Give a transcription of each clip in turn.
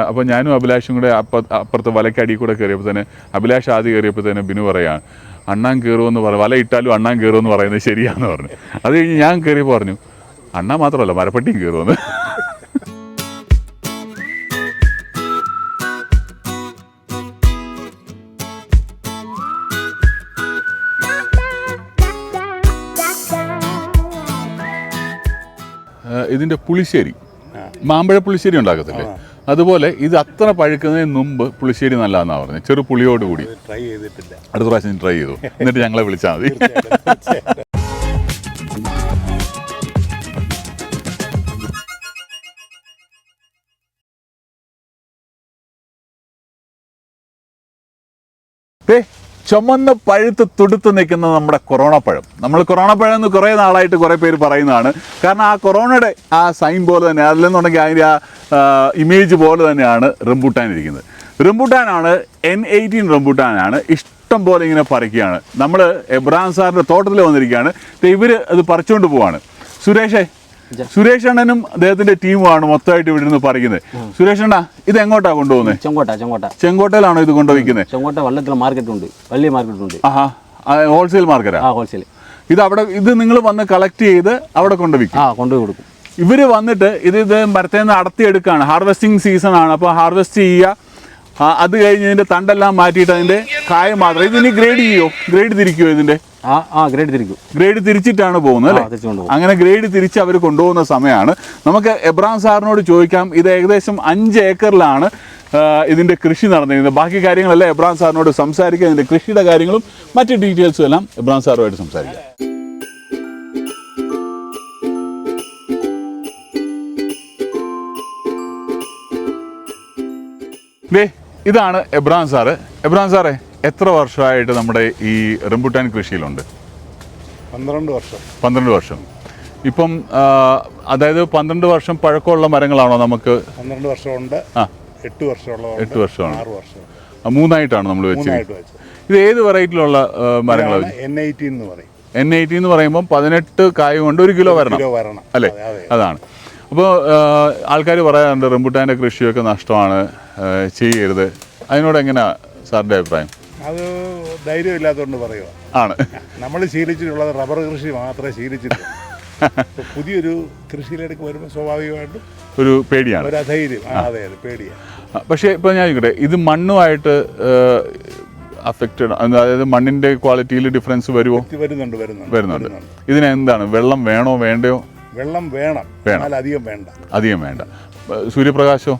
അപ്പോൾ ഞാനും അഭിലാഷും കൂടെ അപ്പുറത്ത് വലക്കടി കൂടെ കയറിയപ്പോൾ തന്നെ അഭിലാഷ് ആദ്യം കയറിയപ്പോൾ തന്നെ ബിനു പറയാണ് അണ്ണാൻ കയറുമെന്ന് വല ഇട്ടാലും അണ്ണാൻ കയറുമെന്ന് പറയുന്നത് ശരിയാണെന്ന് പറഞ്ഞു. അത് കഴിഞ്ഞ് ഞാൻ കയറിയപ്പോൾ പറഞ്ഞു അണ്ണാൻ മാത്രമല്ല മരപ്പട്ടിയും കയറുമെന്ന്. ഇതിൻ്റെ പുളിശ്ശേരി മാമ്പഴ പുളിശ്ശേരി ഉണ്ടാക്കത്തില്ലേ, അതുപോലെ ഇത് അത്ര പഴുക്കുന്നതിന് മുമ്പ് പുളിശ്ശേരി നല്ലതെന്നാണ് പറഞ്ഞത്. ചെറു പുളിയോട് കൂടി. ട്രൈ ചെയ്തിട്ടില്ല. അടുത്ത പ്രാവശ്യം ട്രൈ ചെയ്തു, എന്നിട്ട് ഞങ്ങളെ വിളിച്ചാൽ മതി. ചുമന്ന പഴുത്ത് തുടുത്ത് നിൽക്കുന്ന നമ്മുടെ കൊറോണ പഴം. നമ്മൾ കൊറോണ പഴം എന്ന് കുറേ നാളായിട്ട് കുറേ പേര് പറയുന്നതാണ്. കാരണം ആ കൊറോണയുടെ ആ സൈൻ പോലെ തന്നെ, അതിലെന്നുണ്ടെങ്കിൽ അതിൻ്റെ ആ ഇമേജ് പോലെ തന്നെയാണ് റംബൂട്ടാൻ ഇരിക്കുന്നത്. റംബൂട്ടാനാണ് N18 റംബൂട്ടാനാണ്. ഇഷ്ടം പോലെ ഇങ്ങനെ പറിക്കുകയാണ്. നമ്മൾ എബ്രഹാം സാറിൻ്റെ തോട്ടത്തിൽ വന്നിരിക്കുകയാണ്. ഇവർ അത് പറിച്ചുകൊണ്ട് പോവാണ്. സുരേഷ് അണ്ണനും അദ്ദേഹത്തിന്റെ ടീമുമാണ് മൊത്തമായിട്ട് ഇവിടെ നിന്ന് പറിക്കുന്നത്. സുരേഷ് അണ്ണ, ഇത് എങ്ങോട്ടാ കൊണ്ടുപോകുന്നത്? ചെങ്കോട്ടയിലാണോ ഇത് കൊണ്ടുപോയിക്കുന്നത്? ചെങ്കോട്ട വള്ളത്തിൽ മാർക്കറ്റ് ഉണ്ട്, വലിയ മാർക്കറ്റ് ഉണ്ട്. ഹോൾസെയിൽ മാർക്കറ്റാ? ഹോൾസെയിൽ. ഇത് നിങ്ങൾ വന്ന് കളക്ട് ചെയ്ത് അവിടെ കൊണ്ടുപോയി കൊടുക്കും. ഇവര് വന്നിട്ട് ഇത് മരത്തേന്ന് അടർത്തിയെടുക്കുകയാണ്. ഹാർവെസ്റ്റിംഗ് സീസൺ ആണ്. അപ്പോൾ ഹാർവെസ്റ്റ് ചെയ്യുക, അത് കഴിഞ്ഞ് ഇതിന്റെ തണ്ടെല്ലാം മാറ്റിയിട്ട് അതിന്റെ കായ മാത്രം. ഇതിനി ഗ്രേഡ് തിരിക്കുമോ? ഇതിന്റെ ഗ്രേഡ് തിരിച്ചിട്ടാണ് പോകുന്നത് അല്ലേ? അങ്ങനെ ഗ്രേഡ് തിരിച്ച് അവർ കൊണ്ടുപോകുന്ന സമയമാണ്. നമുക്ക് എബ്രഹാം സാറിനോട് ചോദിക്കാം. ഇത് ഏകദേശം 5 ഏക്കറിലാണ് ഇതിന്റെ കൃഷി നടന്നിരുന്നത്. ബാക്കി കാര്യങ്ങളെല്ലാം എബ്രഹാം സാറിനോട് സംസാരിക്കുക. ഇതിന്റെ കൃഷിയുടെ കാര്യങ്ങളും മറ്റ് ഡീറ്റെയിൽസും എല്ലാം എബ്രഹാം സാറുമായിട്ട് സംസാരിക്കാം. ഇതാണ് എബ്രഹാം സാറ്. എബ്രഹാം സാറേ, എത്ര വർഷമായിട്ട് നമ്മുടെ ഈ റംബൂട്ടാൻ കൃഷിയിലുണ്ട്? 12 വർഷം. ഇപ്പം അതായത് 12 വർഷം പഴക്കമുള്ള മരങ്ങളാണോ നമുക്ക്? 12 വർഷമുണ്ട്, 8 വർഷമാണ്. 6 വർഷം. 3ആയിട്ടാണ് നമ്മൾ വെച്ചത്. ഇത് ഏത് വെറൈറ്റിയിലുള്ള മരങ്ങളാണ്? N18 എന്ന് പറയും. N18 എന്ന് പറയുമ്പോൾ 18 കായ കൊണ്ട് 1 കിലോ വരണം അല്ലേ? അതാണ്. അപ്പോൾ ആൾക്കാർ പറയാറുണ്ട് റംബൂട്ടാൻ്റെ കൃഷിയൊക്കെ നഷ്ടമാണ്, ചെയ്യരുത്. അതിനോട് എങ്ങനെയാണ് സാറിൻ്റെ അഭിപ്രായം? അത് ധൈര്യമില്ലാത്തതുകൊണ്ട് പറയുക ആണ്. നമ്മൾ ശീലിച്ചിട്ടുള്ളത് റബ്ബർ കൃഷി മാത്രമേ ശീലിച്ചിട്ടുള്ളൂ. പുതിയൊരു കൃഷിയിലേക്ക് വരുമ്പോൾ സ്വാഭാവികമായിട്ടും ഒരു പേടിയാണ്, ഒരു അധൈര്യം. അതെ, പേടിയാണ്. പക്ഷേ ഇപ്പോൾ ഞാൻ ചോദിക്കട്ടെ, ഇത് മണ്ണുമായിട്ട് അഫക്റ്റഡ്, അതായത് മണ്ണിൻ്റെ ക്വാളിറ്റിയിൽ ഡിഫറൻസ് വരുമോ? വരുന്നുണ്ട്. ഇതിനെന്താണ്, വെള്ളം വേണോ വേണ്ടയോ? വെള്ളം വേണം, എന്നാൽ അധികം വേണ്ട. സൂര്യപ്രകാശം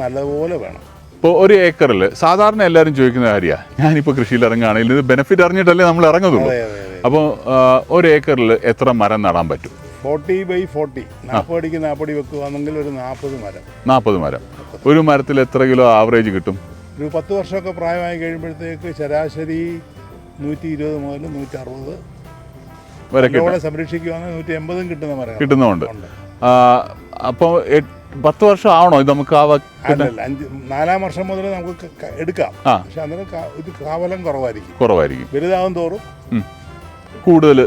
നല്ലപോലെ വേണം. ഇപ്പോൾ 1 ഏക്കറിൽ സാധാരണ എല്ലാവരും ചോദിക്കുന്ന കാര്യമാണ്, ഞാനിപ്പോൾ കൃഷിയിൽ ഇറങ്ങുകയാണെങ്കിൽ ഇത് ബെനിഫിറ്റ് അറിഞ്ഞിട്ടല്ലേ നമ്മൾ ഇറങ്ങുന്നുള്ളൂ. അപ്പോൾ 1 ഏക്കറിൽ എത്ര മരം നടാൻ പറ്റും? 40x40, 40 അടിക്ക് 40 വെക്കുകയാണെങ്കിൽ ഒരു 40 മരം. ഒരു മരത്തിൽ എത്ര കിലോ ആവറേജ് കിട്ടും? ഒരു 10 വർഷമൊക്കെ പ്രായമായി കഴിയുമ്പോഴത്തേക്ക് ശരാശരി 120 മുതൽ 160 വരെ സംരക്ഷിക്കുകയാണെങ്കിൽ 180 കിട്ടുന്നുണ്ട്. അപ്പോൾ 10 വർഷം ആവണോ ഇത് നമുക്ക്? 4-ാം വർഷം മുതൽ നമുക്ക് എടുക്കാം. പക്ഷെ അന്നേരം ഇത് കാവലം കുറവായിരിക്കും. വലുതാവും തോറും കൂടുതൽ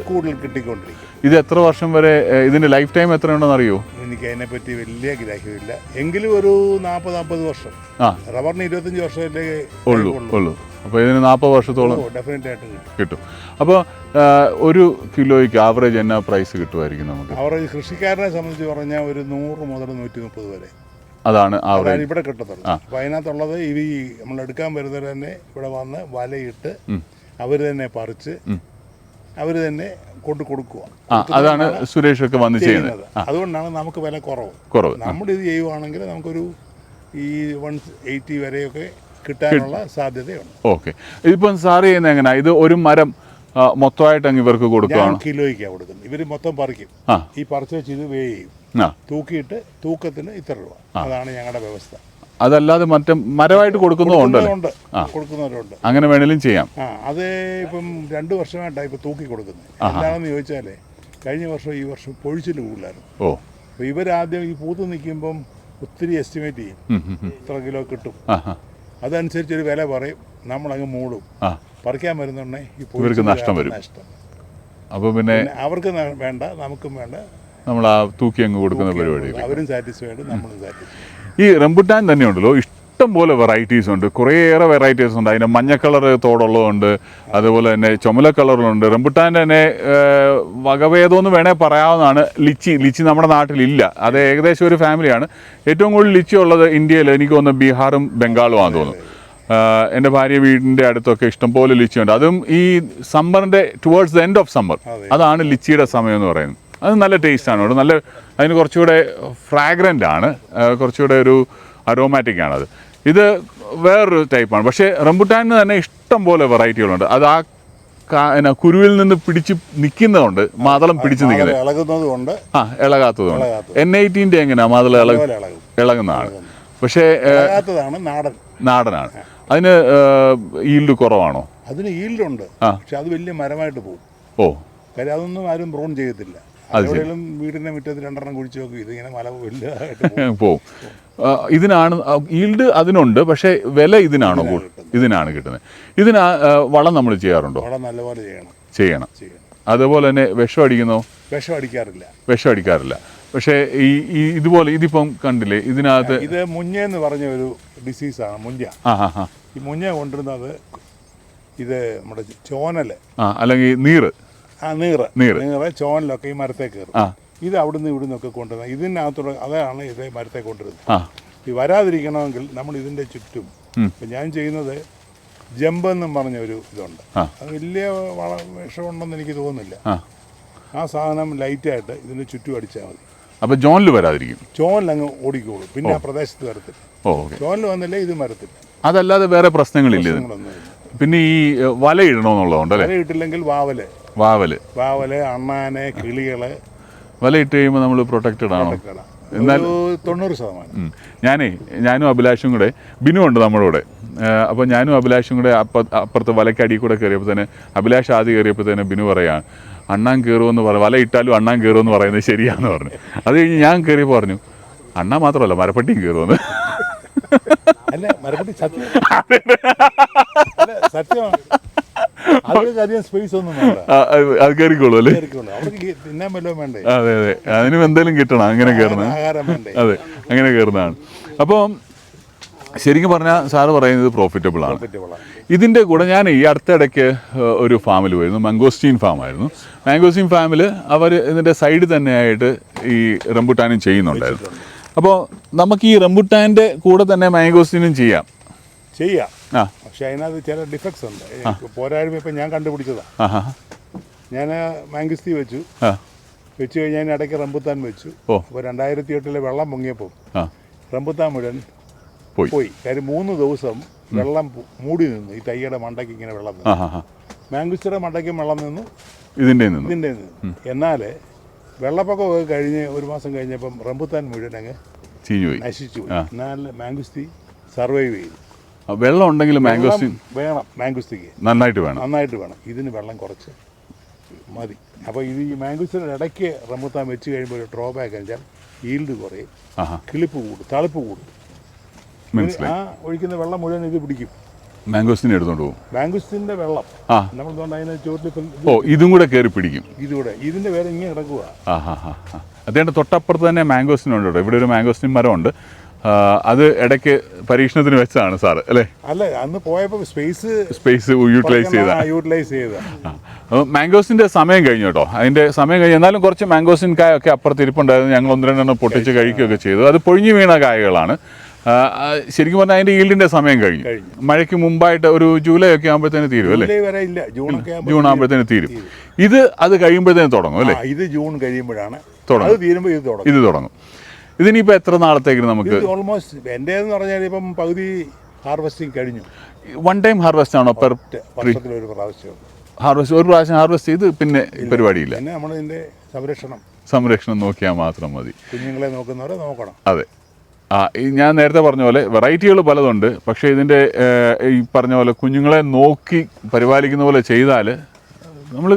കിട്ടിക്കൊണ്ടിരിക്കും. ഇത് എത്ര വർഷം വരെ, ഇതിന്റെ ലൈഫ് ടൈം എത്രയുണ്ടെന്ന് അറിയോ? എനിക്ക് അതിനെപ്പറ്റി വലിയ ഗ്രാഹ്യമില്ല. എങ്കിലും ഒരു 40-50 വർഷം. റബ്ബറിന് 25 വർഷമല്ലേ ഉള്ളൂ. അപ്പോൾ ഇതിന് 40 വർഷത്തോളം ഡെഫിനറ്റ് ആയിട്ട് കിട്ടും. അപ്പോൾ 1 കിലോയ്ക്ക് ആവറേജ് എന്നാ പ്രൈസ് കിട്ടുമായിരിക്കും നമുക്ക്? ആവറേജ് കൃഷിക്കാരനെ സംബന്ധിച്ച് പറഞ്ഞാൽ ഒരു 100 മുതൽ 130 വരെ അതാണ് ആവറേജ് ഇവിടെ കിട്ടത്തുള്ളൂ. അപ്പോൾ അതിനകത്തുള്ളത് ഈ നമ്മൾ എടുക്കാൻ വരുന്നവർ തന്നെ ഇവിടെ വന്ന് വലയിട്ട് അവർ തന്നെ പറിച്ച് അവർ തന്നെ കൊടുക്കുക. അതാണ് സുരേഷൊക്കെ വന്ന് ചെയ്യുന്നത്. അതുകൊണ്ടാണ് നമുക്ക് വില കുറവ്. നമ്മളിത് ചെയ്യുവാണെങ്കിൽ നമുക്കൊരു ഈ 180 വരെയൊക്കെ കിട്ടാനുള്ള സാധ്യതയുണ്ട്. ഓക്കെ. ഇതിപ്പം സാറ് ചെയ്യുന്നത് എങ്ങനെയാണ്? ഇത് ഒരു മരം മൊത്തമായിട്ട് അങ്ങ് ഇവർക്ക് കൊടുക്കുകയാണ്? കിലോയ്ക്കാണ് കൊടുക്കുന്നത്. ഇവർ മൊത്തം പറിക്കും. ഈ പറിച്ച് വെച്ച് ഇത് വേ ചെയ്യും, തൂക്കിയിട്ട് തൂക്കത്തിന് ഇത്ര രൂപ. അതാണ് ഞങ്ങളുടെ വ്യവസ്ഥ. അതല്ലാതെ മറ്റേ മരമായിട്ട് കൊടുക്കുന്നവരുണ്ട്. അങ്ങനെ വേണേലും ചെയ്യാം. അത് ഇപ്പം 2 വർഷമായിട്ടാണ് ഇപ്പം തൂക്കി കൊടുക്കുന്നത്. എന്താണെന്ന് ചോദിച്ചാലേ, കഴിഞ്ഞ വർഷം ഈ വർഷം പൊഴിച്ചിൽ കൂടുതലായിരുന്നു. അപ്പോൾ ഇവരാദ്യം ഈ പൂത്ത് നിൽക്കുമ്പം ഒത്തിരി എസ്റ്റിമേറ്റ് ചെയ്യും, ഇത്ര കിലോ കിട്ടും. അതനുസരിച്ചൊരു വില പറയും, നമ്മളങ്ങ് മൂടും. പറിക്കാൻ വരുന്നുണ്ടെങ്കിൽ ഈ നഷ്ടം വരും. അപ്പോൾ പിന്നെ അവർക്ക് വേണ്ട, നമുക്കും വേണ്ട. നമ്മൾ ആ തൂക്കി അങ്ങ് കൊടുക്കുന്ന പരിപാടി. അവരും സാറ്റിസ്ഫൈഡ്, നമ്മളും സാറ്റിസ്ഫൈഡ്. ഈ റംബുട്ടാൻ തന്നെ ഉണ്ടല്ലോ ഇഷ്ടം പോലെ വെറൈറ്റീസ് ഉണ്ട്, കുറേയേറെ വെറൈറ്റീസ് ഉണ്ട്. അതിൻ്റെ മഞ്ഞ കളർ തോടുള്ളതുണ്ട്, അതുപോലെ തന്നെ ചുമല കളറിലുണ്ട്. റംബുട്ടാൻ്റെ തന്നെ വകഭേദമെന്ന് വേണേൽ പറയാവുന്നതാണ്. ലിച്ചി നമ്മുടെ നാട്ടിലില്ല, അത് ഏകദേശം ഒരു ഫാമിലിയാണ്. ഏറ്റവും കൂടുതൽ ലിച്ചി ഉള്ളത് ഇന്ത്യയിൽ എനിക്ക് തോന്നുന്നു ബീഹാറും ബംഗാളും ആണെന്ന് തോന്നുന്നു. എൻ്റെ ഭാര്യ വീടിൻ്റെ അടുത്തൊക്കെ ഇഷ്ടംപോലെ ലിച്ചിയുണ്ട്. അതും ഈ സമ്മറിൻ്റെ towards the end of summer, അതാണ് ലിച്ചിയുടെ സമയം എന്ന് പറയുന്നത്. അത് നല്ല ടേസ്റ്റാണ് അവിടെ, നല്ല അതിന് കുറച്ചുകൂടെ ഫ്രാഗ്രൻ്റ് ആണ്, കുറച്ചുകൂടെ ഒരു അരോമാറ്റിക് ആണത്. ഇത് വേറൊരു ടൈപ്പാണ്. പക്ഷേ റംബുട്ടാനിന് തന്നെ ഇഷ്ടം പോലെ വെറൈറ്റികളുണ്ട്. അത് ആ കുരുവിൽ നിന്ന് പിടിച്ച് നിൽക്കുന്നതുകൊണ്ട് മാതളം പിടിച്ച് നിൽക്കുന്നത്, ഇളകുന്നതുകൊണ്ട് ഇളകാത്തതുകൊണ്ട്. N18 എങ്ങനെയാ മാതളം ഇളകുന്നതാണ്, പക്ഷേ നാടനാണ്. അതിന് ഈൽഡ് കുറവാണോ? അതിന് ഈൽഡുണ്ട്, പക്ഷെ അത് വലിയ മരമായിട്ട് പോകും. ഓ, കാര്യം അതൊന്നും ആരും ബ്രോൺ ചെയ്യത്തില്ല. എവിടെയെങ്കിലും വീടിന്റെ മുറ്റത്ത് 2 കുഴിച്ച് നോക്കും, ഇതിങ്ങനെ മല വലുതായിട്ട് പോവും. ഇതിനാണ് ഈൽഡ് അതിനുണ്ട്, പക്ഷേ വില ഇതിനാണ് കിട്ടുന്നത്. ഇതിന് വളം നമ്മൾ ചെയ്യാറുണ്ടോ? വളം നല്ലപോലെ ചെയ്യണം. അതുപോലെ തന്നെ വിഷം അടിക്കുന്നോ? വിഷം അടിക്കാറില്ല. പക്ഷേ ഈ ഇതുപോലെ ഇതിപ്പം കണ്ടില്ലേ, ഇതിനകത്ത് ഇത് മുഞ്ഞെന്ന് പറഞ്ഞ ഒരു ഡിസീസാണ്. മുഞ്ഞ. ഈ മുഞ്ഞ കൊണ്ടിരുന്നത് ഇത് നമ്മുടെ ചോനല് അല്ലെങ്കിൽ നീറ് ചോനലൊക്കെ ഈ മരത്തെ കയറും. ഇത് അവിടുന്ന് ഇവിടുന്നൊക്കെ കൊണ്ടുവരുന്നത് ഇതിനകത്തുള്ള അതാണ് ഇത് മരത്തെ കൊണ്ടുവരുന്നത്. ഈ വരാതിരിക്കണമെങ്കിൽ നമ്മൾ ഇതിൻ്റെ ചുറ്റും ഇപ്പം ഞാൻ ചെയ്യുന്നത് ജമ്പ് എന്നും പറഞ്ഞ ഒരു ഇതുണ്ട്. അത് വലിയ വിഷമുണ്ടെന്ന് എനിക്ക് തോന്നുന്നില്ല. ആ സാധനം ലൈറ്റായിട്ട് ഇതിൻ്റെ ചുറ്റും അടിച്ചാൽ മതി. അപ്പോൾ ജോനിൽ വരാതിരിക്കും. ജോനിലങ്ങ് ഓടിക്കോളും, പിന്നെ ആ പ്രദേശത്ത് വരത്തില്ല. ജോനിൽ വന്നില്ലേ ഇത് മരത്തില്ല. അതല്ലാതെ വേറെ പ്രശ്നങ്ങളില്ല. പിന്നെ ഈ വല ഇടണമെന്നുള്ളതുകൊണ്ട് വല ഇട്ടില്ലെങ്കിൽ വാവല് അണ്ണാനെ കിളികള് വല ഇട്ട് കഴിയുമ്പോൾ നമ്മൾ പ്രൊട്ടക്റ്റഡ് ആണോ? എന്നാൽ 90%. ഞാനും അഭിലാഷും കൂടെ, ബിനു ഉണ്ട് നമ്മുടെ കൂടെ. അപ്പോൾ ഞാനും അഭിലാഷും കൂടെ അപ്പുറത്ത് വലക്കടി കൂടെ കയറിയപ്പോൾ തന്നെ അഭിലാഷ് ആദ്യം കയറിയപ്പോൾ തന്നെ ബിനു പറയാം അണ്ണാൻ കയറുമെന്ന് വല ഇട്ടാലും അണ്ണാൻ കയറുമെന്ന് പറയുന്നത് ശരിയാണെന്ന് പറഞ്ഞു. അത് കഴിഞ്ഞ് ഞാൻ കയറിയപ്പോൾ പറഞ്ഞു അണ്ണാൻ മാത്രമല്ല മരപ്പട്ടിയും കയറുമെന്ന്. അല്ല, മരപ്പട്ടി സത്യമാണ്. സ്പേസ് ഒന്നും അത് കയറിക്കോളൂ അല്ലേ? തിന്നാൻ വല്ലതും വേണ്ടേ? അതെ, അതിനും എന്തെങ്കിലും കിട്ടണം. അങ്ങനെ കയറുന്നത്, അതെ, അങ്ങനെ കയറുന്നതാണ്. അപ്പോൾ ശരിക്കും പറഞ്ഞാൽ സാറ് പറയുന്നത് പ്രോഫിറ്റബിൾ ആണ്. ഇതിൻ്റെ കൂടെ ഞാൻ ഈ അടുത്തിടയ്ക്ക് ഒരു ഫാമിൽ പോയിരുന്നു, മാംഗോസ്റ്റീൻ ഫാമായിരുന്നു. മാംഗോസ്റ്റീൻ ഫാമിൽ അവർ ഇതിൻ്റെ സൈഡ് തന്നെയായിട്ട് ഈ റംബുട്ടാനും ചെയ്യുന്നുണ്ടായിരുന്നു. അപ്പോൾ നമുക്ക് ഈ റംബുട്ടാൻ്റെ കൂടെ തന്നെ മാംഗോസ്റ്റീനും ചെയ്യാം. പക്ഷെ അതിനകത്ത് ചില ഡിഫക്ട്സ് ഉണ്ട്, പോരായ്മ. ഇപ്പം ഞാൻ കണ്ടുപിടിച്ചതാണ്. ഞാൻ മാംഗോസ്റ്റി വെച്ച് കഴിഞ്ഞാൽ ഇടയ്ക്ക് റംബുത്താൻ വെച്ചു. അപ്പോൾ 2008 വെള്ളം പൊങ്ങിയപ്പോൾ റംബുത്താൻ മുഴുവൻ പോയി. കാര്യം 3 ദിവസം വെള്ളം മൂടി നിന്നു. ഈ തൈയുടെ മണ്ടയ്ക്ക് ഇങ്ങനെ വെള്ളം നിന്നു. മാംഗോസ്റ്റിയുടെ മണ്ടയ്ക്കും വെള്ളം നിന്നു, ഇതിൻ്റെ നിന്നു. എന്നാൽ വെള്ളപ്പൊക്കമൊക്കെ കഴിഞ്ഞ് 1 മാസം കഴിഞ്ഞപ്പം റംബുത്താൻ മുഴുവൻ അങ്ങ് നശിച്ചു. എന്നാൽ മാംഗോസ്റ്റി സർവൈവ് ചെയ്തു. വെള്ളം ഉണ്ടെങ്കിൽ മാംഗോസ്റ്റി വേണം, മാംഗോസ്റ്റിക്ക് നന്നായിട്ട് വേണം. ഇതിന് വെള്ളം കുറച്ച് മതി. അപ്പോൾ ഇത് ഈ മാംഗോസ്റ്റിയുടെ ഇടയ്ക്ക് റംബുത്താൻ വെച്ച് കഴിയുമ്പോൾ ഒരു ഡ്രോബാക്ക് വെച്ചാൽ ഈൽഡ് കുറയും, കിളിപ്പ് കൂടും, തളിപ്പ് കൂടും. ആ ഒഴിക്കുന്ന വെള്ളം മുഴുവൻ ഇത് പിടിക്കും. മാംഗോസ്റ്റിനെ എടുത്തോണ്ട് പോകും. മാംഗോസ്റ്റിന്റെ വെള്ളം നമ്മൾ അതിനെ ചോട്ടിൽ ഇതും കൂടെ കയറി പിടിക്കും. ഇതിന്റെ പേര് ഇങ്ങനെ കിടക്കുക. അതേണ്ട തൊട്ടപ്പുറത്ത് തന്നെ മാംഗോസ്റ്റിനുണ്ട് കേട്ടോ. ഇവിടെ ഒരു മാംഗോസ്റ്റിൻ മരമുണ്ട്. അത് ഇടയ്ക്ക് പരീക്ഷണത്തിന് വെച്ചതാണ് സാറ് അല്ലേ? അല്ല, അന്ന് പോയപ്പോൾ സ്പേസ് യൂട്ടിലൈസ് ചെയ്ത. മാംഗോസിന്റെ സമയം കഴിഞ്ഞു കേട്ടോ. അതിന്റെ സമയം കഴിഞ്ഞു. എന്നാലും കുറച്ച് മാംഗോസിൻ കായൊക്കെ അപ്പുറത്ത് ഇരിപ്പുണ്ടായിരുന്നു. ഞങ്ങൾ 1-2 പൊട്ടിച്ച് കഴിക്കുകയൊക്കെ ചെയ്തു. അത് പൊഴിഞ്ഞു വീണ കായകളാണ്. ശരിക്കും പറഞ്ഞാൽ അതിന്റെ ഈൽഡിന്റെ സമയം കഴിഞ്ഞു. മഴയ്ക്ക് മുമ്പായിട്ട് ഒരു ജൂലൈ ഒക്കെ ആകുമ്പോഴത്തേന് തീരും അല്ലേ? ജൂൺ ആകുമ്പോഴത്തേന് തീരും. അത് കഴിയുമ്പോഴത്തേന് തുടങ്ങും അല്ലേ? ഇത് ജൂൺ കഴിയുമ്പോഴാണ് ഇത് തുടങ്ങും. ഇതിനിപ്പോൾ എത്ര നാളത്തേക്ക് നമുക്ക്? ഓൾമോസ്റ്റ് എൻ്റെന്ന് പറഞ്ഞാൽ ഇപ്പം പകുതി ഹാർവെസ്റ്റിംഗ് കഴിഞ്ഞു. വൺ ടൈം ഹാർവെസ്റ്റ് ആണോ? ഒരു പ്രാവശ്യം ഹാർവെസ്റ്റ് ചെയ്ത് പിന്നെ പരിപാടിയില്ല. പിന്നെ നമ്മളിതിൻ്റെ സംരക്ഷണം നോക്കിയാൽ മാത്രം മതി. കുഞ്ഞുങ്ങളെ നോക്കുന്നവരെ നോക്കണം. അതെ. ഞാൻ നേരത്തെ പറഞ്ഞ പോലെ വെറൈറ്റികൾ പലതുണ്ട്. പക്ഷേ ഇതിൻ്റെ ഈ പറഞ്ഞ പോലെ കുഞ്ഞുങ്ങളെ നോക്കി പരിപാലിക്കുന്ന പോലെ ചെയ്താൽ നമ്മൾ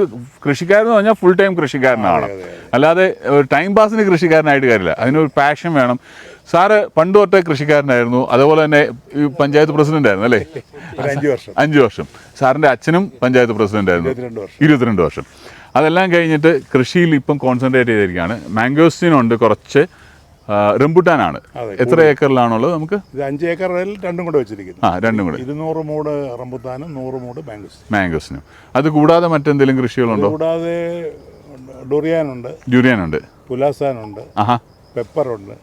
കൃഷിക്കാരെന്ന് പറഞ്ഞാൽ ഫുൾ ടൈം കൃഷിക്കാരനാണ്. അല്ലാതെ ടൈം പാസിന് കൃഷിക്കാരനായിട്ട് കാര്യമില്ല. അതിനൊരു പാഷൻ വേണം. സാറ് പണ്ട് തൊട്ടേ കൃഷിക്കാരനായിരുന്നു. അതുപോലെ തന്നെ ഈ പഞ്ചായത്ത് പ്രസിഡന്റ് ആയിരുന്നു അല്ലേ? 5 വർഷം. സാറിൻ്റെ അച്ഛനും പഞ്ചായത്ത് പ്രസിഡന്റ് ആയിരുന്നു 22 വർഷം. അതെല്ലാം കഴിഞ്ഞിട്ട് കൃഷിയിൽ ഇപ്പം കോൺസെൻട്രേറ്റ് ചെയ്തിരിക്കുകയാണ്. മാംഗോസ്റ്റിനുണ്ട് കുറച്ച്, റംബുട്ടാനാണ്. അതെ, എത്ര ഏക്കറിലാണുള്ളത് നമുക്ക്? ഇത് 5 ഏക്കറിൽ രണ്ടും കൂടെ വെച്ചിരിക്കുന്നു. രണ്ടും കൂടെ 200 മൂട് റംബുട്ടാനും 100 മൂട് മാംഗോസിനും. അത് കൂടാതെ മറ്റെന്തെങ്കിലും കൃഷികളുണ്ടോ? കൂടാതെ ഡ്യൂറിയാനുണ്ട്, പുലാസാനുണ്ട്, പെപ്പറുണ്ട്,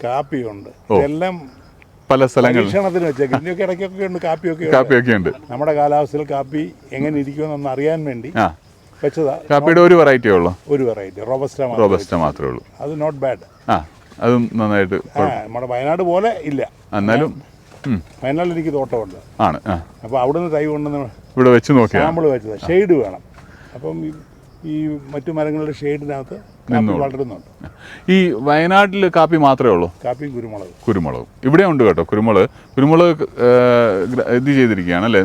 കാപ്പിയുണ്ട്. ഇതെല്ലാം പല സ്ഥലങ്ങളിൽ പരീക്ഷണത്തിന് വെച്ചേക്കും. ഇതിൻ്റെയൊക്കെ ഇടയ്ക്കൊക്കെ ഉണ്ട് കാപ്പിയൊക്കെ ഉണ്ട്. നമ്മുടെ കാലാവസ്ഥയിൽ കാപ്പി എങ്ങനെ ഇരിക്കുമെന്നൊന്ന് അറിയാൻ വേണ്ടി വെച്ചതാ. കാപ്പിയുടെ ഒരു വെറൈറ്റിയേ ഉള്ളൂ? ഒരു വെറൈറ്റി റോബസ്റ്റ മാത്രമേ ഉള്ളൂ. അത് നോട്ട് ബാഡ്. അതും നന്നായിട്ട്. നമ്മുടെ വയനാട് പോലെ ഇല്ല, എന്നാലും വയനാട്ടിൽ എനിക്ക് തോട്ടമുണ്ട്. ആണ്. അപ്പോൾ അവിടുന്ന് തൈ കൊണ്ടുവന്ന് ഇവിടെ വെച്ച് നോക്കിയാൽ സാമ്പിൾ വെച്ചത്. ഷെയ്ഡ് വേണം. അപ്പം ഈ മറ്റു മരങ്ങളുടെ ഷെയ്ഡിനകത്ത് വളരുന്നുണ്ട്. ഈ വയനാട്ടിൽ കാപ്പി മാത്രമേ ഉള്ളൂ? കാപ്പിയും കുരുമുളകും ഇവിടെ ഉണ്ട് കേട്ടോ. കുരുമുളക് ഇത് ചെയ്തിരിക്കുകയാണ് അല്ലേ?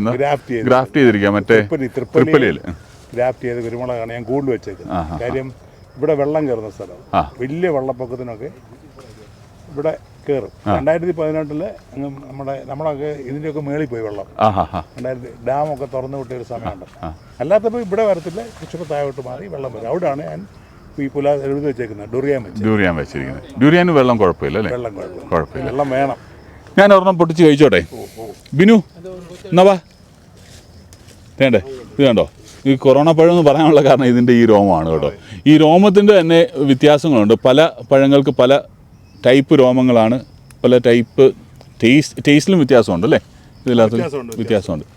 ഗ്രാഫ്റ്റ് ചെയ്തിരിക്കുക. മറ്റേ തൃപ്പലിയിൽ ഗ്രാഫ്റ്റ് ചെയ്ത് കുരുമുളകാണ് ഞാൻ കൂടുതൽ വെച്ചേക്കുന്നത്. കാര്യം ഇവിടെ വെള്ളം കയറുന്ന സ്ഥലം, വലിയ വെള്ളപ്പൊക്കത്തിനൊക്കെ ഇവിടെ കയറും. 2018 നമ്മളൊക്കെ ഇതിൻ്റെയൊക്കെ മേളിൽ പോയി വെള്ളം. 2000 ഡാമൊക്കെ തുറന്നു വിട്ട ഒരു സമയമുണ്ട്. അല്ലാത്തപ്പോൾ ഇവിടെ വരത്തില്ല, കുറച്ചൊക്കെ താഴോട്ട് മാറി വെള്ളം വരും. അവിടെയാണ് ഞാൻ ഈ എഴുതി വെച്ചേക്കുന്നത് ഡുറിയാൻ വെച്ചിരിക്കുന്നത്. ഡുറിയാന് വെള്ളം കുഴപ്പമില്ല അല്ലേ? വെള്ളം കുഴപ്പമില്ല, വെള്ളം വേണം. ഞാൻ ഒരെണ്ണം പൊട്ടിച്ച് കഴിച്ചോട്ടെ? ബിനു എന്നവാ വേണ്ടേ? ഇത് കണ്ടോ, ഈ കൊറോണ പഴം എന്ന് പറയാനുള്ള കാരണം ഇതിൻ്റെ ഈ രോമമാണ് കേട്ടോ. ഈ രോമത്തിൻ്റെ തന്നെ വ്യത്യാസങ്ങളുണ്ട്. പല പഴങ്ങൾക്ക് പല ടൈപ്പ് രോമങ്ങളാണ്, പല ടൈപ്പ് ടേസ്റ്റിലും വ്യത്യാസമുണ്ട് അല്ലേ? ഇതില്ലാത്ത വ്യത്യാസമുണ്ട്.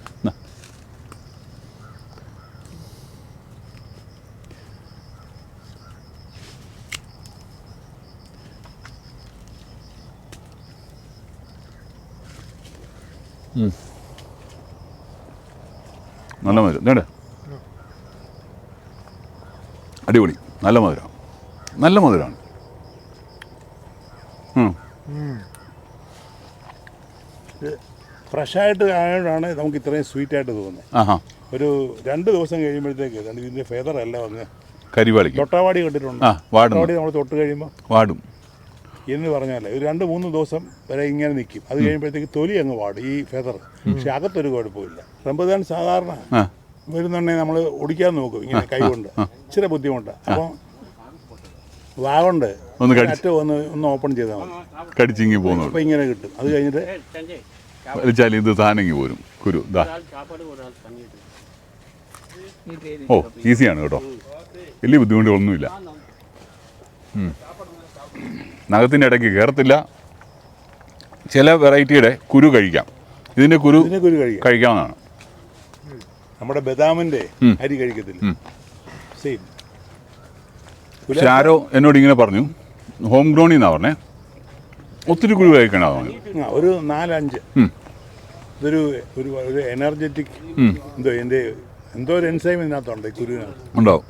നല്ല മധുരം വേണ്ട, അടിപൊളി, നല്ല മധുരമാണ്. ഫ്രഷായിട്ട് ആയതുകൊണ്ടാണ് നമുക്ക് ഇത്രയും സ്വീറ്റായിട്ട് തോന്നുന്നത്. ഒരു 2 ദിവസം കഴിയുമ്പോഴത്തേക്ക് ഇതിൻ്റെ ഫെദറെല്ലാം അങ്ങ് കരിവാളി തൊട്ടാവാടി കണ്ടിട്ടുണ്ട്. തൊട്ടാവാടി നമ്മൾ തൊട്ട് കഴിയുമ്പോൾ വാടും എന്ന് പറഞ്ഞാൽ ഒരു 2-3 ദിവസം വരെ ഇങ്ങനെ നിൽക്കും. അത് കഴിയുമ്പോഴത്തേക്ക് തൊലി അങ്ങ് വാടും ഈ ഫെദർ. പക്ഷെ അകത്തൊരു കുഴപ്പമില്ല. റംബുട്ടാൻ സാധാരണ വരുന്നുണ്ടെങ്കിൽ നമ്മൾ ഒടിക്കാൻ നോക്കും ഇങ്ങനെ കൈ കൊണ്ട്, ഇച്ചിരി ബുദ്ധിമുട്ടാണ്. അപ്പം വാഗൊണ്ട് ഒന്ന് ഓപ്പൺ ചെയ്താൽ മതി, കടിച്ചിങ്ങി പോകുന്നു. അപ്പം ഇങ്ങനെ കിട്ടും. അത് കഴിഞ്ഞിട്ട് വലിച്ചാൽ ഇത് താനെങ്ങി പോരും കുരു. ഈസിയാണ് കേട്ടോ, വലിയ ബുദ്ധിമുട്ടുകളൊന്നുമില്ല. നഖത്തിൻ്റെ ഇടയ്ക്ക് കയറത്തില്ല. ചില വെറൈറ്റിയുടെ കുരു കഴിക്കാം. ഇതിൻ്റെ കുരു കഴിക്കാവുന്നതാണ്. നമ്മുടെ ബദാമിൻ്റെ അരി കഴിക്കത്തില്ല, സെയിം. പക്ഷെ ആരോ എന്നോട് ഇങ്ങനെ പറഞ്ഞു, ഹോം ഗ്രോണി എന്നാ പറഞ്ഞേ, ഒത്തിരി കുരു കഴിക്കണ ഒരു 4-5. ഇതൊരു ഒരു എനർജറ്റിക് എന്തോ ഒരു എൻസൈം ഇതിനകത്തുണ്ട്, കുരുവിനകത്ത് ഉണ്ടാവും.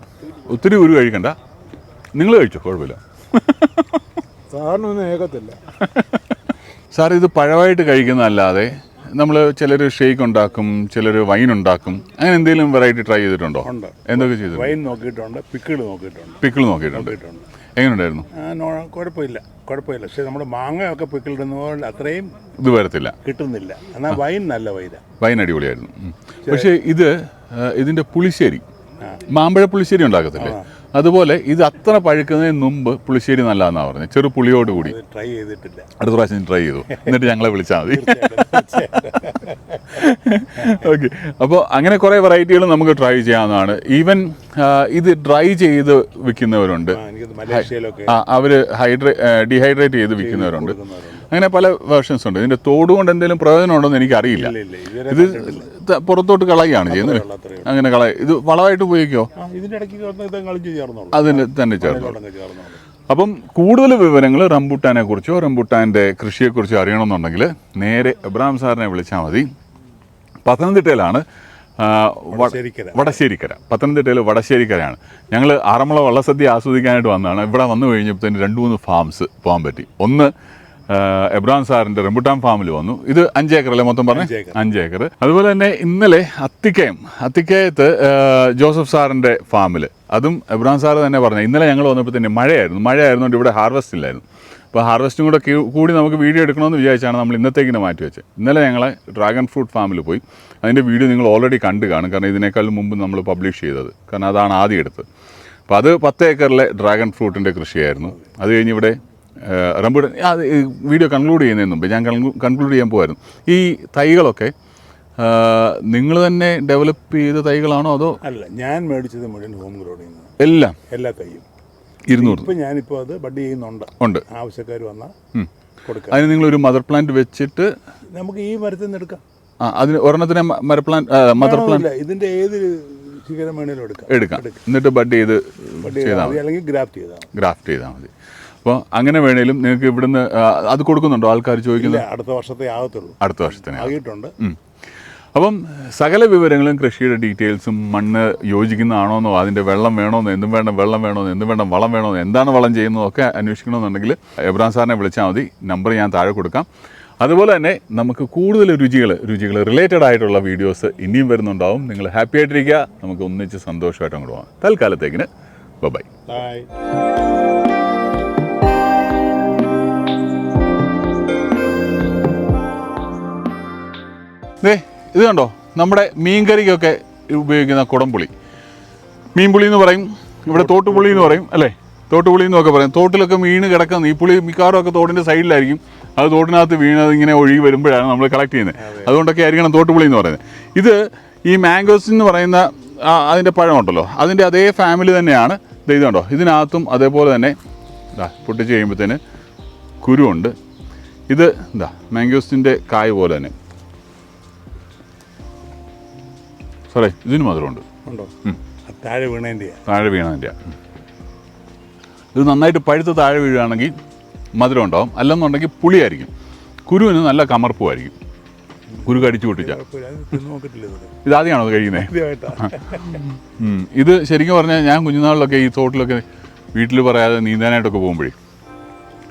ഒത്തിരി കുരു കഴിക്കണ്ട, നിങ്ങൾ കഴിച്ചോ, കുഴപ്പമില്ല. സാറിന് ഒന്നും ഏകത്തില്ല സാർ. ഇത് പഴമായിട്ട് കഴിക്കുന്നതല്ലാതെ നമ്മൾ ചിലർ ഷേക്ക് ഉണ്ടാക്കും, ചിലർ വൈൻ ഉണ്ടാക്കും. അങ്ങനെ എന്തെങ്കിലും വെറൈറ്റി ട്രൈ ചെയ്തിട്ടുണ്ടോ? എന്തൊക്കെ ചെയ്തു? വൈൻ നോക്കിയിട്ടുണ്ട്, പിക്കിൾ നോക്കിയിട്ടുണ്ട്. എങ്ങനെയുണ്ടായിരുന്നു? കുഴപ്പമില്ല. പക്ഷെ നമ്മുടെ മാങ്ങയൊക്കെ പിക്കിളിടുന്ന പോലെ അത്രയും ഇത് വരത്തില്ല, കിട്ടുന്നില്ല. എന്നാൽ വൈൻ നല്ല വൈൻ അടിപൊളിയായിരുന്നു. പക്ഷേ ഇതിൻ്റെ പുളിശ്ശേരി, മാമ്പഴ പുളിശ്ശേരി ഉണ്ടാക്കത്തില്ലേ, അതുപോലെ ഇത് അത്ര പഴുക്കുന്നതിന് മുമ്പ് പുളിശ്ശേരി നല്ലതെന്നാണ് പറഞ്ഞത്. ചെറു പുളിയോട് കൂടി. ട്രൈ ചെയ്തിട്ടില്ല. അടുത്ത പ്രാവശ്യം ട്രൈ ചെയ്തു, എന്നിട്ട് ഞങ്ങളെ വിളിച്ചാൽ മതി. ഓക്കെ. അപ്പോൾ അങ്ങനെ കുറേ വെറൈറ്റികൾ നമുക്ക് ട്രൈ ചെയ്യാവുന്നതാണ്. ഈവൻ ഇത് ഡ്രൈ ചെയ്ത് വിൽക്കുന്നവരുണ്ട്, അവർ ഡീഹൈഡ്രേറ്റ് ചെയ്ത് വിൽക്കുന്നവരുണ്ട്. അങ്ങനെ പല വേർഷൻസ് ഉണ്ട്. ഇതിൻ്റെ തോട് കൊണ്ട് എന്തെങ്കിലും പ്രയോജനം ഉണ്ടോ എന്ന് എനിക്കറിയില്ല. ഇത് പുറത്തോട്ട് കളയുകയാണ് ചെയ്യുന്നത്. അങ്ങനെ ഇത് വളമായിട്ട് ഉപയോഗിക്കുമോ? അതിന് തന്നെ ചേർന്നോളൂ. അപ്പം കൂടുതൽ വിവരങ്ങൾ റംബുട്ടാനെ കുറിച്ചോ റംബുട്ടാൻ്റെ കൃഷിയെക്കുറിച്ചോ അറിയണമെന്നുണ്ടെങ്കിൽ നേരെ എബ്രഹാം സാറിനെ വിളിച്ചാൽ മതി. പത്തനംതിട്ടയിലാണ്, വടശ്ശേരിക്കര. പത്തനംതിട്ടയിൽ വടശ്ശേരിക്കരയാണ്. ഞങ്ങൾ ആറന്മുള വള്ളസദ്യ ആസ്വദിക്കാനായിട്ട് വന്നതാണ്. ഇവിടെ വന്നു കഴിഞ്ഞപ്പോഴത്തേന് 2-3 ഫാംസ് പോകാൻ പറ്റി. ഒന്ന് എബ്രഹാം സാറിൻ്റെ റംബുട്ടാൻ ഫാമിൽ വന്നു. ഇത് 5 ഏക്കർ അല്ലേ മൊത്തം പറഞ്ഞേ? 5 ഏക്കർ. അതുപോലെ തന്നെ ഇന്നലെ അത്തിക്കയത്ത് ജോസഫ് സാറിൻ്റെ ഫാമിൽ, അതും എബ്രഹാം സാറ് തന്നെ പറഞ്ഞു. ഇന്നലെ ഞങ്ങൾ വന്നപ്പോൾ തന്നെ മഴയായിരുന്നുകൊണ്ട് ഇവിടെ ഹാർവെസ്റ്റ് ഇല്ലായിരുന്നു. അപ്പോൾ ഹാർവെസ്റ്റും കൂടി നമുക്ക് വീഡിയോ എടുക്കണമെന്ന് വിചാരിച്ചാണ് നമ്മൾ ഇന്നത്തേക്കിനെ മാറ്റി വെച്ചത്. ഇന്നലെ ഞങ്ങളെ ഡ്രാഗൺ ഫ്രൂട്ട് ഫാമിൽ പോയി. അതിൻ്റെ വീഡിയോ നിങ്ങൾ ഓൾറെഡി കണ്ടു കാണും, കാരണം ഇതിനേക്കാളും മുമ്പ് നമ്മൾ പബ്ലിഷ് ചെയ്തത്, കാരണം അതാണ് ആദ്യം എടുത്തത്. അപ്പോൾ അത് 10 ഏക്കറിലെ ഡ്രാഗൺ ഫ്രൂട്ടിൻ്റെ കൃഷിയായിരുന്നു. അത് കഴിഞ്ഞ് ഇവിടെ റംബൂട്ടാൻ അത് വീഡിയോ കൺക്ലൂഡ് ചെയ്യുന്നതിന് മുമ്പ് ഞാൻ കൺക്ലൂഡ് ചെയ്യാൻ പോകുമായിരുന്നു. ഈ തൈകളൊക്കെ നിങ്ങൾ തന്നെ ഡെവലപ്പ് ചെയ്ത തൈകളാണോ അതോ? അല്ല, ഞാൻ മേടിച്ചത് മുഴുവൻ ഹോം ഗ്രോഡിൽ നിന്ന് എല്ലാം എല്ലാ തൈയും 200. ഇപ്പം ഞാനിപ്പോൾ അത് ബഡ് ചെയ്യുന്നുണ്ട്. ഉണ്ട്. ആവശ്യക്കാർ വന്നാൽ കൊടുക്കാം. അതിന് നിങ്ങളൊരു മദർ പ്ലാന്റ് വെച്ചിട്ട് നമുക്ക് ഈ മരത്തിൽ നിന്ന് എടുക്കാം. അതിന് ഒരെണ്ണത്തിന് മദർ പ്ലാന്റ് ഇതിൻ്റെ ഏത് ശിഖരം വേണേലും എടുക്കാം. എന്നിട്ട് ബഡ് ചെയ്ത് ചെയ്താൽ മതി, അല്ലെങ്കിൽ ഗ്രാഫ്റ്റ് ചെയ്താൽ മതി. അപ്പോൾ അങ്ങനെ വേണേലും നിങ്ങൾക്ക് ഇവിടുന്ന് അത് കൊടുക്കുന്നുണ്ടോ? ആൾക്കാർ ചോദിക്കുന്നത് അടുത്ത വർഷത്തെ ആകത്തുള്ളൂ. അടുത്ത വർഷത്തിന് ആകിയിട്ടുണ്ട്. അപ്പം സകല വിവരങ്ങളും കൃഷിയുടെ ഡീറ്റെയിൽസും മണ്ണ് യോജിക്കുന്നതാണോന്നോ അതിൻ്റെ വെള്ളം വേണമെന്നോ എന്തും വേണം വെള്ളം വേണമെന്നോ എന്തും വേണം വളം വേണമെന്നോ എന്താണ് വളം ചെയ്യുന്നതൊക്കെ അന്വേഷിക്കണമെന്നുണ്ടെങ്കിൽ എബ്രാം സാറിനെ വിളിച്ചാൽ മതി. നമ്പർ ഞാൻ താഴെ കൊടുക്കാം. അതുപോലെ തന്നെ നമുക്ക് കൂടുതൽ രുചികൾ റിലേറ്റഡ് ആയിട്ടുള്ള വീഡിയോസ് ഇനിയും വരുന്നുണ്ടാവും. നിങ്ങൾ ഹാപ്പി ആയിട്ടിരിക്കുക. നമുക്ക് ഒന്നിച്ച് സന്തോഷമായിട്ട് അങ്ങോട്ട് പോകാം. തൽക്കാലത്തേക്കിന് ബൈ. ബൈ. ഇത് കണ്ടോ, നമ്മുടെ മീൻകറിക്കൊക്കെ ഉപയോഗിക്കുന്ന കുടംപുളി, മീൻപുളി എന്ന് പറയും, ഇവിടെ തോട്ടുപുളി എന്ന് പറയും അല്ലേ, തോട്ടുപുളി എന്നൊക്കെ പറയും. തോട്ടിലൊക്കെ മീൻ കിടക്കുന്ന ഈ പുളി മിക്കവാറും ഒക്കെ തോട്ടിൻ്റെ സൈഡിലായിരിക്കും. അത് തോട്ടിനകത്ത് വീണത് ഇങ്ങനെ ഒഴുകി വരുമ്പോഴാണ് നമ്മൾ കളക്ട് ചെയ്യുന്നത്. അതുകൊണ്ടൊക്കെ ആയിരിക്കണം തോട്ടുപുളി എന്ന് പറയുന്നത്. ഇത് ഈ മാംഗോസ് എന്ന് പറയുന്ന അതിൻ്റെ പഴമുണ്ടല്ലോ, അതിൻ്റെ അതേ ഫാമിലി തന്നെയാണ്. ഇത് കണ്ടോ, ഇതിനകത്തും അതേപോലെ തന്നെ പൊട്ടിച്ച് കഴിയുമ്പോഴത്തേന് കുരുവുണ്ട്. ഇത് മാംഗോസിൻ്റെ കായ പോലെ തന്നെ. സാറേ ഇതിന് മധുരമുണ്ട്. താഴെ വീണതിൻ്റെ ഇത് നന്നായിട്ട് പഴുത്ത് താഴെ വീഴുകയാണെങ്കിൽ മധുരം ഉണ്ടാവും, അല്ലെന്നുണ്ടെങ്കിൽ പുളിയായിരിക്കും. കുരുവിന് നല്ല കമർപ്പുമായിരിക്കും. കുരു കടിച്ചു പൊട്ടിച്ചാൽ. ഇതാദ്യമാണോ അത് കഴിക്കുന്നത്? ഇത് ശരിക്കും പറഞ്ഞാൽ ഞാൻ കുഞ്ഞുനാളിലൊക്കെ ഈ തോട്ടിലൊക്കെ വീട്ടിൽ പറയാതെ നീന്താനായിട്ടൊക്കെ പോകുമ്പോഴേ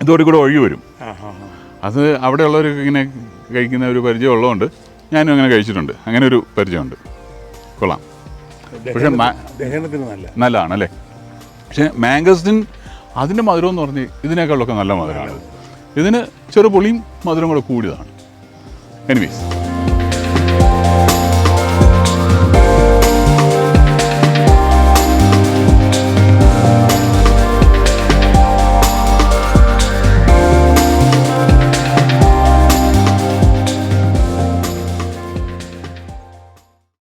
ഇതോടെ കൂടെ ഒഴുകി വരും. അത് അവിടെയുള്ളവരൊക്കെ ഇങ്ങനെ കഴിക്കുന്ന ഒരു പരിചയം ഉള്ളതുകൊണ്ട് ഞാനും അങ്ങനെ കഴിച്ചിട്ടുണ്ട്. അങ്ങനെ ഒരു പരിചയമുണ്ട്. കൊള്ളാം. പക്ഷേ നല്ലതാണ് അല്ലേ. പക്ഷേ മാംഗോസ്റ്റിൻ അതിൻ്റെ മധുരം എന്ന് പറഞ്ഞ് ഇതിനേക്കാളൊക്കെ നല്ല മധുരമാണ്. ഇതിന് ചെറു പുളിയും മധുരം കൂടെ കൂടിയതാണ്. എനിവേസ്